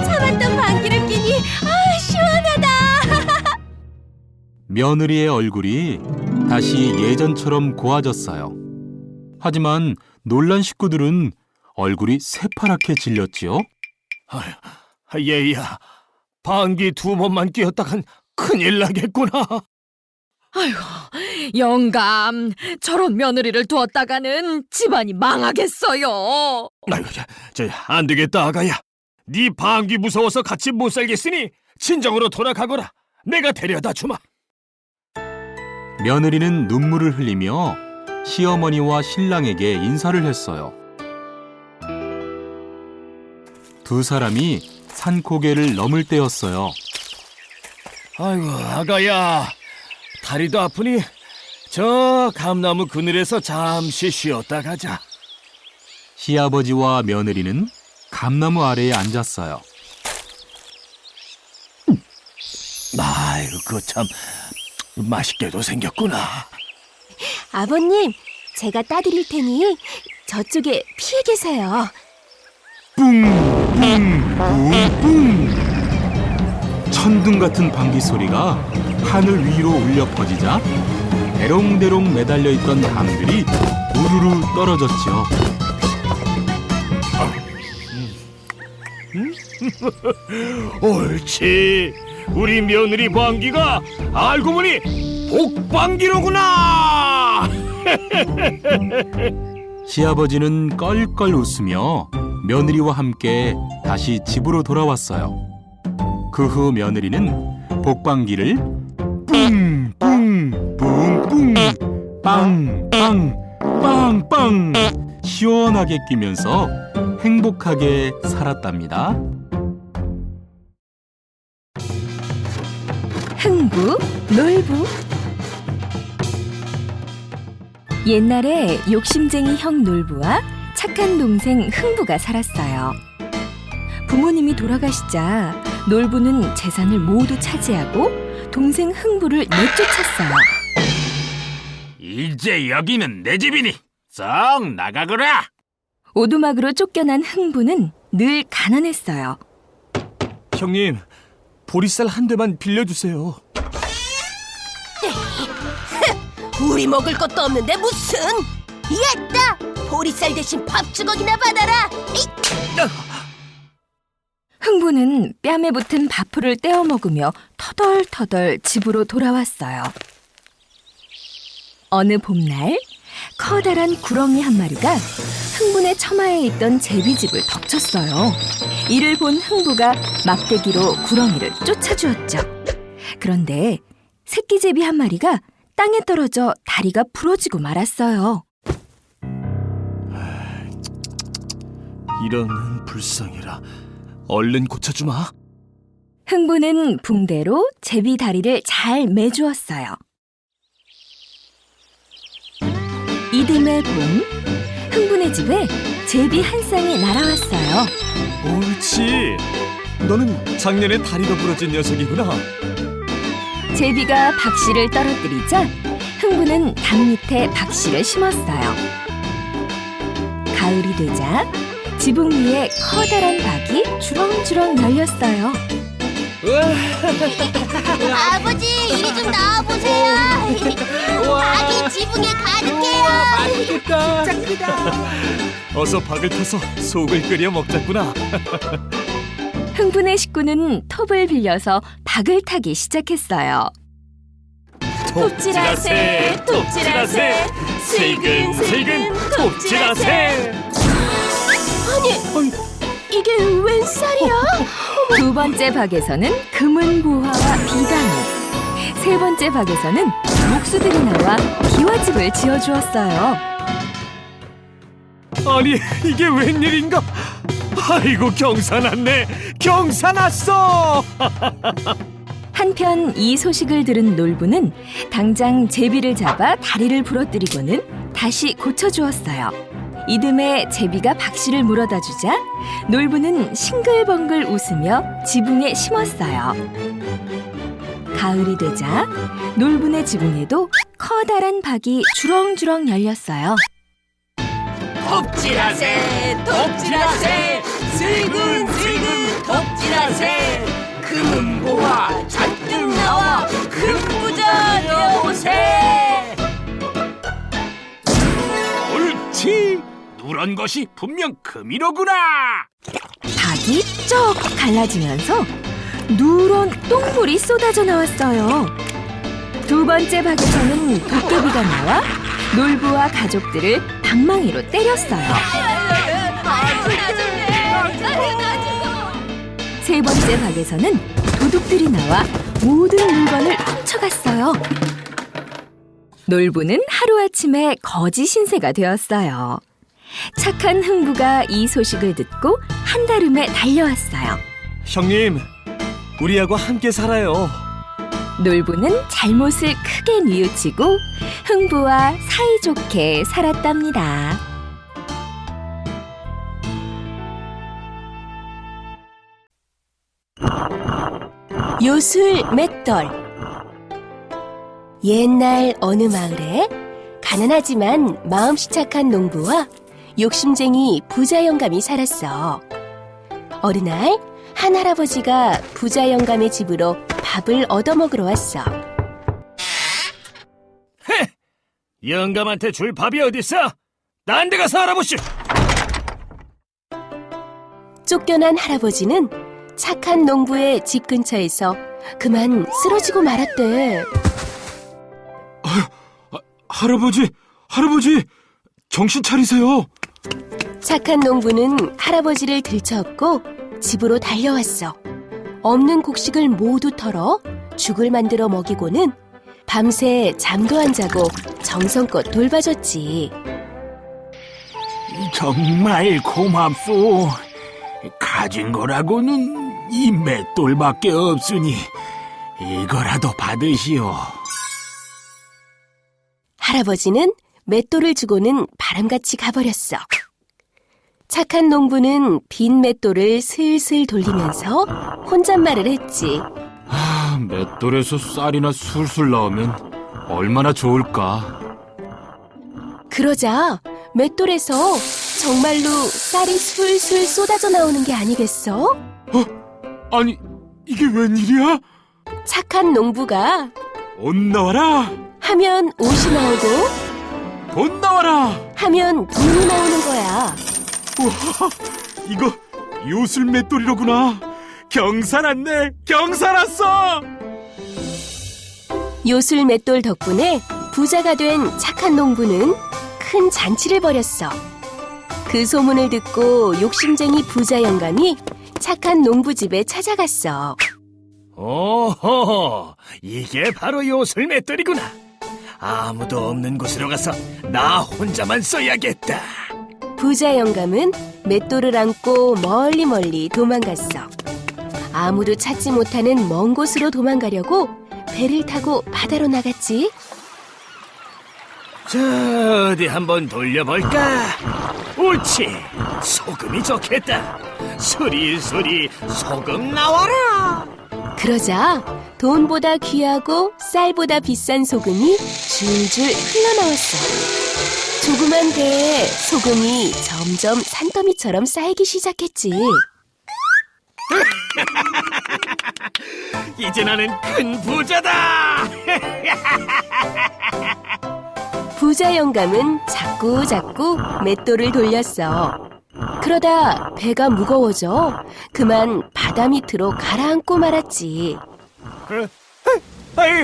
참았던 방귀를 끼니 시원하다. 며느리의 얼굴이 다시 예전처럼 고와졌어요. 하지만 놀란 식구들은 얼굴이 새파랗게 질렸지요. 얘야, 방귀 2번만 뀌었다간 큰일 나겠구나. 아이고, 영감, 저런 며느리를 두었다가는 집안이 망하겠어요. 아이고, 안 되겠다, 아가야. 네 방귀 무서워서 같이 못 살겠으니 친정으로 돌아가거라. 내가 데려다 주마. 며느리는 눈물을 흘리며 시어머니와 신랑에게 인사를 했어요. 두 사람이 산고개를 넘을 때였어요. 아이고, 아가야, 다리도 아프니 저 감나무 그늘에서 잠시 쉬었다 가자. 시아버지와 며느리는 감나무 아래에 앉았어요. 아이고, 그거 참 맛있게도 생겼구나. 아버님, 제가 따드릴 테니 저쪽에 피해 계세요. 뿡뿡뿡뿡 천둥 같은 방귀 소리가 하늘 위로 울려 퍼지자 대롱대롱 매달려 있던 담들이 우르르 떨어졌지요. 옳지. 우리 며느리 방귀가 알고 보니 복방귀로구나. 시아버지는 껄껄 웃으며 며느리와 함께 다시 집으로 돌아왔어요. 그 후 며느리는 복방귀를 뿡뿡 뿡뿡 빵빵 빵빵 시원하게 끼면서 행복하게 살았답니다. 흥부, 놀부. 옛날에 욕심쟁이 형 놀부와 착한 동생 흥부가 살았어요. 부모님이 돌아가시자 놀부는 재산을 모두 차지하고 동생 흥부를 내쫓았어요. 이제 여기는 내 집이니 썩 나가거라. 오두막으로 쫓겨난 흥부는 늘 가난했어요. 형님, 보리쌀 한 대만 빌려주세요. 우리 먹을 것도 없는데 무슨? 야따! 보리쌀 대신 밥 주걱이나 받아라. 흥부는 뺨에 붙은 밥풀을 떼어 먹으며 터덜터덜 집으로 돌아왔어요. 어느 봄날 커다란 구렁이 한 마리가 흥분의 처마에 있던 제비집을 덮쳤어요. 이를 본 흥부가 막대기로 구렁이를 쫓아주었죠. 그런데 새끼 제비 한 마리가 땅에 떨어져 다리가 부러지고 말았어요. 이런 불쌍해라. 얼른 고쳐주마. 흥부는 붕대로 제비 다리를 잘 매주었어요. 이듬해 봄, 흥분의 집에 제비 한 쌍이 날아왔어요. 옳지. 너는 작년에 다리가 부러진 녀석이구나. 제비가 박씨를 떨어뜨리자 흥부는 담 밑에 박씨를 심었어요. 가을이 되자 지붕 위에 커다란 박이 주렁주렁 열렸어요. 아버지, 이리 좀 나와보세요. 박이 지붕에 가득해요. 어서 박을 타서 속을 끓여 먹자꾸나. 흥분의 식구는 톱을 빌려서 박을 타기 시작했어요. 톱질하세, 톱질하세, 슬근슬근 톱질하세. 이게 웬 쌀이야? 두 번째 박에서는 금은 보화와 비단이, 세 번째 박에서는 목수들이 나와 기와집을 지어주었어요. 아니, 이게 웬일인가? 아이고, 경사났네. 경사났어. 한편 이 소식을 들은 놀부는 당장 제비를 잡아 다리를 부러뜨리고는 다시 고쳐주었어요. 이듬해 제비가 박씨를 물어다 주자 놀부는 싱글벙글 웃으며 지붕에 심었어요. 가을이 되자 놀부네 지붕에도 커다란 박이 주렁주렁 열렸어요. 톱질하세, 톱질하세, 슬근슬근 톱질하세. 금은 보화 잔뜩 나와 금부자 되어보세. 옳지. 누런 것이 분명 금이로구나. 박이 쩍 갈라지면서 누런 똥물이 쏟아져 나왔어요. 두 번째 박에서는 도깨비가 나와 놀부와 가족들을 방망이로 때렸어요. 세 번째 박에서는 도둑들이 나와 모든 물건을 훔쳐갔어요. 놀부는 하루아침에 거지 신세가 되었어요. 착한 흥부가 이 소식을 듣고 한달음에 달려왔어요. 형님, 우리하고 함께 살아요. 놀부는 잘못을 크게 뉘우치고 흥부와 사이좋게 살았답니다. 요술 맷돌. 옛날 어느 마을에 가난하지만 마음씨 착한 농부와 욕심쟁이 부자 영감이 살았어. 어느 날 한 할아버지가 부자 영감의 집으로 밥을 얻어먹으러 왔어. 영감한테 줄 밥이 어딨어? 딴 데 가서 알아보시. 쫓겨난 할아버지는 착한 농부의 집 근처에서 그만 쓰러지고 말았대. 할아버지, 정신 차리세요. 착한 농부는 할아버지를 들쳐업고 집으로 달려왔어. 없는 곡식을 모두 털어 죽을 만들어 먹이고는 밤새 잠도 안 자고 정성껏 돌봐줬지. 정말 고맙소. 가진 거라고는 이 맷돌밖에 없으니 이거라도 받으시오. 할아버지는 맷돌을 주고는 바람같이 가버렸어. 착한 농부는 빈 맷돌을 슬슬 돌리면서 혼잣말을 했지. 맷돌에서 쌀이나 술술 나오면 얼마나 좋을까. 그러자 맷돌에서 정말로 쌀이 술술 쏟아져 나오는 게 아니겠어? 아니, 이게 웬일이야? 착한 농부가 옷 나와라, 하면 옷이 나오고 돈 나와라. 하면 돈이 나오는 거야. 우와, 이거 요술 맷돌이로구나. 경사났네, 경사났어. 요술 맷돌 덕분에 부자가 된 착한 농부는 큰 잔치를 벌였어. 그 소문을 듣고 욕심쟁이 부자 영감이 착한 농부 집에 찾아갔어. 오호, 이게 바로 요술 맷돌이구나. 아무도 없는 곳으로 가서 나 혼자만 써야겠다. 부자 영감은 맷돌을 안고 멀리 도망갔어. 아무도 찾지 못하는 먼 곳으로 도망가려고 배를 타고 바다로 나갔지. 자, 어디 한번 돌려볼까? 옳지, 소금이 좋겠다. 수리수리 소금 나와라. 그러자 돈보다 귀하고 쌀보다 비싼 소금이 줄줄 흘러나왔어. 조그만 배에 소금이 점점 산더미처럼 쌓이기 시작했지. 이제 나는 큰 부자다. 부자 영감은 자꾸자꾸 맷돌을 돌렸어. 그러다 배가 무거워져 그만 바다 밑으로 가라앉고 말았지. 아이,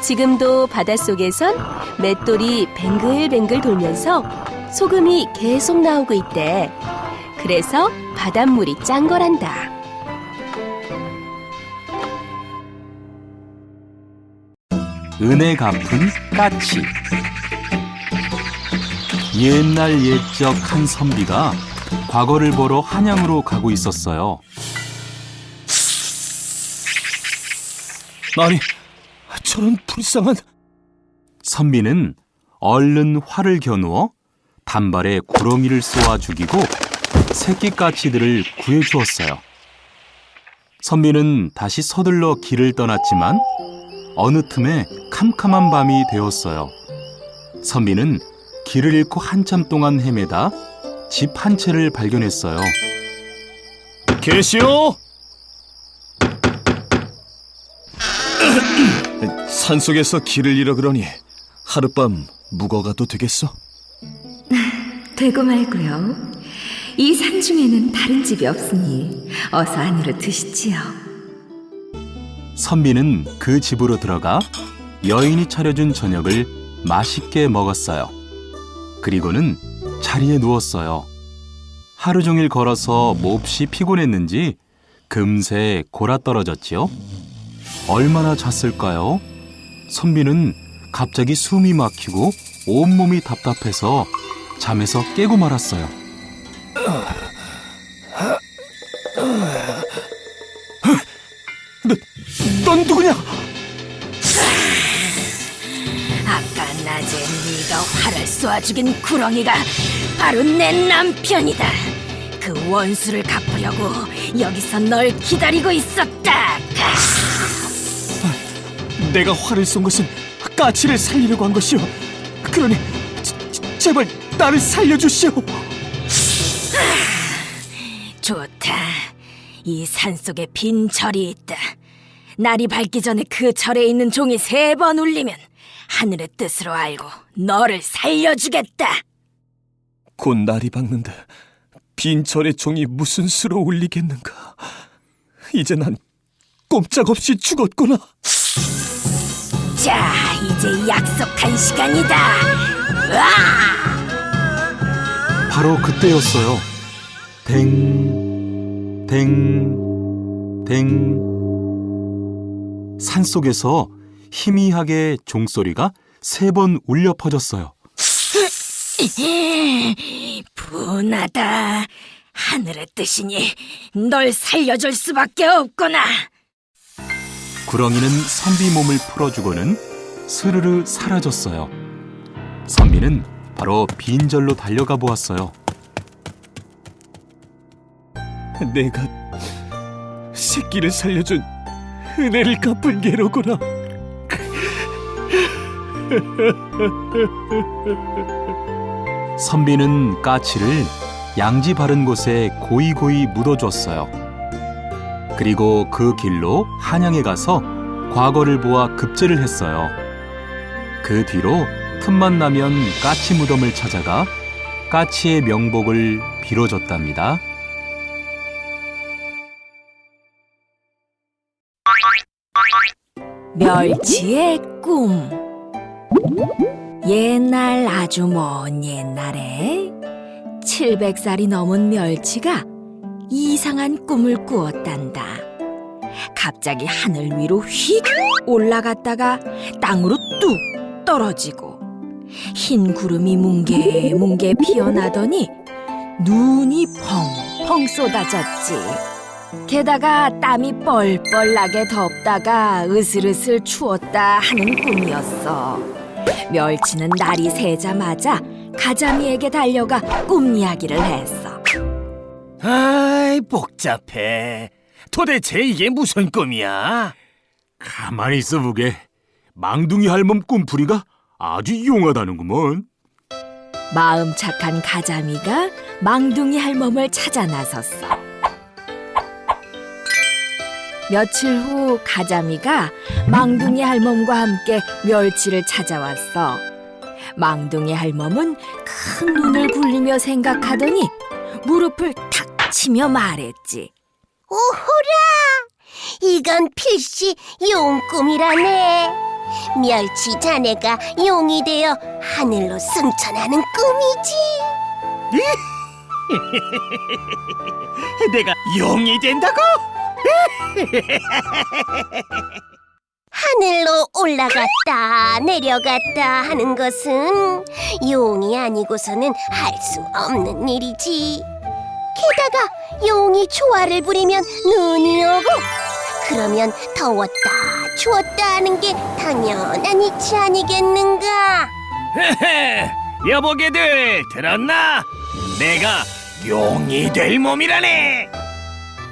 지금도 바닷속에선 맷돌이 뱅글뱅글 돌면서 소금이 계속 나오고 있대. 그래서 바닷물이 짠 거란다. 은혜 갚은 까치. 옛날 옛적 한 선비가 과거를 보러 한양으로 가고 있었어요. 아니, 저런 불쌍한. 선비는 얼른 활을 겨누어 단발에 구렁이를 쏘아 죽이고 새끼 까치들을 구해 주었어요. 선비는 다시 서둘러 길을 떠났지만 어느 틈에 캄캄한 밤이 되었어요. 선비는 길을 잃고 한참 동안 헤매다 집 한 채를 발견했어요. 계시오? 산속에서 길을 잃어 그러니 하룻밤 묵어가도 되겠어? 되고 말고요. 이 산중에는 다른 집이 없으니 어서 안으로 드시지요. 선비는 그 집으로 들어가 여인이 차려준 저녁을 맛있게 먹었어요. 그리고는 자리에 누웠어요. 하루 종일 걸어서 몹시 피곤했는지 금세 골아떨어졌지요. 얼마나 잤을까요? 선비는 갑자기 숨이 막히고 온몸이 답답해서 잠에서 깨고 말았어요. 넌 누구냐? 아까 낮에 네가 활을 쏘아 죽인 구렁이가 바로 내 남편이다. 그 원수를 갚으려고 여기서 널 기다리고 있었다. 내가 활을 쏜 것은 까치를 살리려고 한 것이오. 그러니 제발 나를 살려주시오. 좋다. 이 산속에 빈 절이 있다. 날이 밝기 전에 그 절에 있는 종이 3번 울리면 하늘의 뜻으로 알고 너를 살려주겠다. 곧 날이 밝는데 빈 절의 종이 무슨 수로 울리겠는가. 이제 난 꼼짝없이 죽었구나. 자, 이제 약속한 시간이다. 으아! 바로 그때였어요. 댕, 댕, 댕. 산속에서 희미하게 종소리가 3번 울려 퍼졌어요. 분하다. 하늘의 뜻이니 널 살려줄 수밖에 없구나. 구렁이는 선비 몸을 풀어주고는 스르르 사라졌어요. 선비는 바로 빈절로 달려가 보았어요. 내가 새끼를 살려준 은혜를 갚은 게로구나. 선비는 까치를 양지 바른 곳에 고이고이 묻어줬어요. 그리고 그 길로 한양에 가서 과거를 보아 급제를 했어요. 그 뒤로 틈만 나면 까치 무덤을 찾아가 까치의 명복을 빌어줬답니다. 멸치의 꿈. 옛날 아주 먼 옛날에 700살이 넘은 멸치가 이상한 꿈을 꾸었단다. 갑자기 하늘 위로 휙 올라갔다가 땅으로 뚝 떨어지고 흰 구름이 뭉게뭉게 피어나더니 눈이 펑펑 쏟아졌지. 게다가 땀이 뻘뻘 나게 덥다가 으슬으슬 추웠다 하는 꿈이었어. 멸치는 날이 새자마자 가자미에게 달려가 꿈 이야기를 했어. 아이, 복잡해. 도대체 이게 무슨 꿈이야? 가만히 있어 보게. 망둥이 할멈 꿈풀이가 아주 용하다는구먼. 마음 착한 가자미가 망둥이 할멈을 찾아 나섰어. 며칠 후 가자미가 망둥이 할멈과 함께 멸치를 찾아왔어. 망둥이 할멈은 큰 눈을 굴리며 생각하더니 무릎을 탁 치며 말했지. 오호라! 이건 필시 용꿈이라네. 멸치 자네가 용이 되어 하늘로 승천하는 꿈이지. 내가 용이 된다고? 하늘로 올라갔다 내려갔다 하는 것은 용이 아니고서는 할 수 없는 일이지. 게다가 용이 조화를 부리면 눈이 오고, 그러면 더웠다 추웠다 하는 게 당연한 이치 아니겠는가? 여보게들 들었나? 내가 용이 될 몸이라네.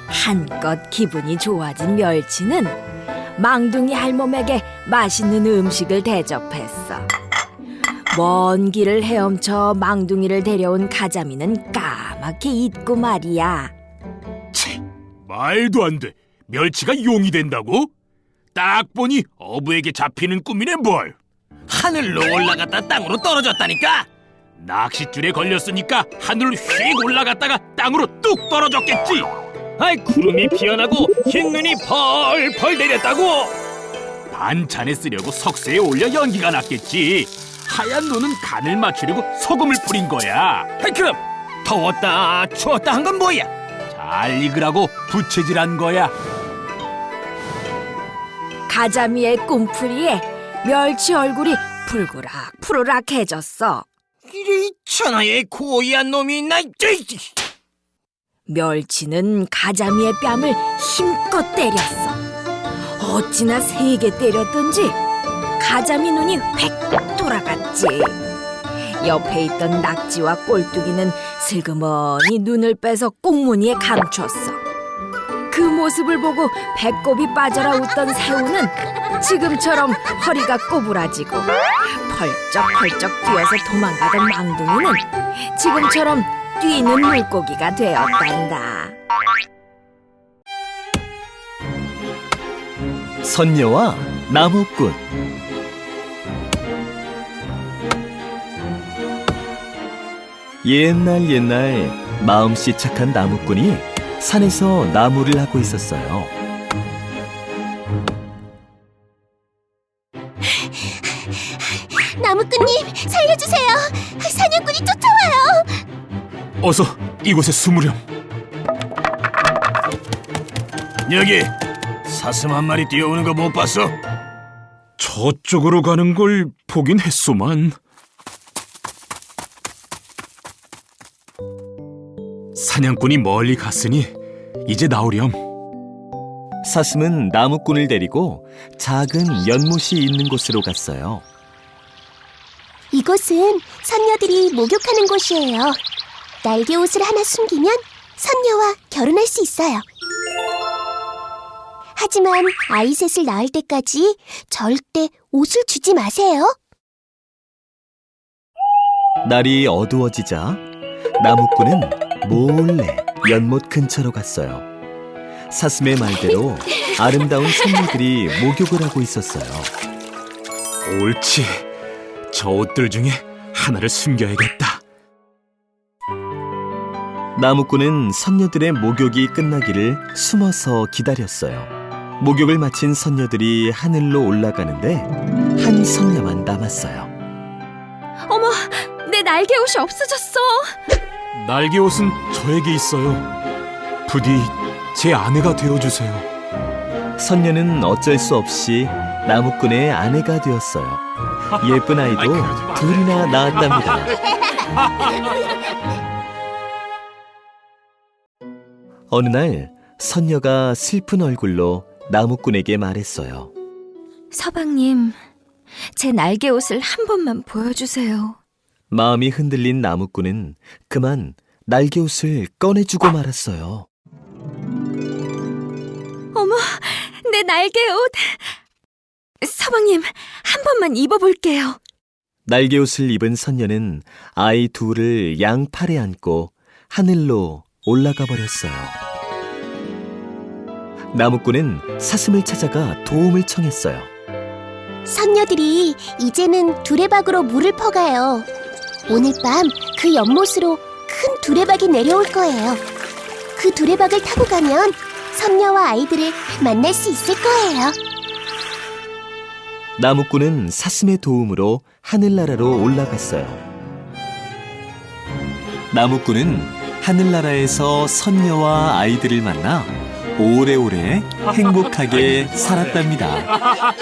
한껏 기분이 좋아진 멸치는 망둥이 할멈에게 맛있는 음식을 대접했어. 먼 길을 헤엄쳐 망둥이를 데려온 가자미는 까맣게 잊고 말이야. 말도 안 돼. 멸치가 용이 된다고? 딱 보니 어부에게 잡히는 꿈이네 뭘. 하늘로 올라갔다 땅으로 떨어졌다니까. 낚싯줄에 걸렸으니까 하늘로 휙 올라갔다가 땅으로 뚝 떨어졌겠지. 아이, 구름이 피어나고 흰 눈이 펄펄 내렸다고. 반찬에 쓰려고 석쇠에 올려 연기가 났겠지. 하얀 눈은 간을 맞추려고 소금을 뿌린 거야. 아이, 그럼 더웠다 추웠다 한 건 뭐야? 잘 익으라고 부채질한 거야. 가자미의 꿈풀이에 멸치 얼굴이 푸르락푸르락해졌어. 이리 천하의 고이한 놈이 있나? 멸치는 가자미의 뺨을 힘껏 때렸어. 어찌나 세게 때렸던지 가자미 눈이 획 돌아갔지. 옆에 있던 낙지와 꼴뚜기는 슬그머니 눈을 빼서 꽁무니에 감췄어. 그 모습을 보고 배꼽이 빠져라 웃던 새우는 지금처럼 허리가 꼬부라지고, 펄쩍펄쩍 뛰어서 도망가던 망둥이는 지금처럼 뛰는 물고기가 되었단다. 선녀와 나무꾼. 옛날 마음씨 착한 나무꾼이 산에서 나무를 하고 있었어요. 나무꾼님 살려주세요. 사냥꾼이 쫓아와요. 어서 이곳에 숨으렴. 여기 사슴 한 마리 뛰어오는 거 못 봤어? 저쪽으로 가는 걸 보긴 했소만. 사냥꾼이 멀리 갔으니 이제 나오렴. 사슴은 나무꾼을 데리고 작은 연못이 있는 곳으로 갔어요. 이곳은 선녀들이 목욕하는 곳이에요. 날개 옷을 하나 숨기면 선녀와 결혼할 수 있어요. 하지만 아이 셋을 낳을 때까지 절대 옷을 주지 마세요. 날이 어두워지자 나무꾼은 몰래 연못 근처로 갔어요. 사슴의 말대로 아름다운 선녀들이 목욕을 하고 있었어요. 옳지. 저 옷들 중에 하나를 숨겨야겠다. 나무꾼은 선녀들의 목욕이 끝나기를 숨어서 기다렸어요. 목욕을 마친 선녀들이 하늘로 올라가는데 한 선녀만 남았어요. 어머, 내 날개 옷이 없어졌어. 날개 옷은 저에게 있어요. 부디 제 아내가 되어주세요. 선녀는 어쩔 수 없이 나무꾼의 아내가 되었어요. 예쁜 아이도 둘이나 낳았답니다. 어느 날 선녀가 슬픈 얼굴로 나무꾼에게 말했어요. 서방님, 제 날개 옷을 한 번만 보여주세요. 마음이 흔들린 나무꾼은 그만 날개옷을 꺼내주고 말았어요. 어머, 내 날개 옷! 서방님, 한 번만 입어볼게요. 날개옷을 입은 선녀는 아이 둘을 양팔에 안고 하늘로 올라가 버렸어요. 나무꾼은 사슴을 찾아가 도움을 청했어요. 선녀들이 이제는 두레박으로 물을 퍼가요. 오늘 밤 그 연못으로 큰 두레박이 내려올 거예요. 그 두레박을 타고 가면 선녀와 아이들을 만날 수 있을 거예요. 나무꾼은 사슴의 도움으로 하늘나라로 올라갔어요. 나무꾼은 하늘나라에서 선녀와 아이들을 만나 오래오래 행복하게 살았답니다.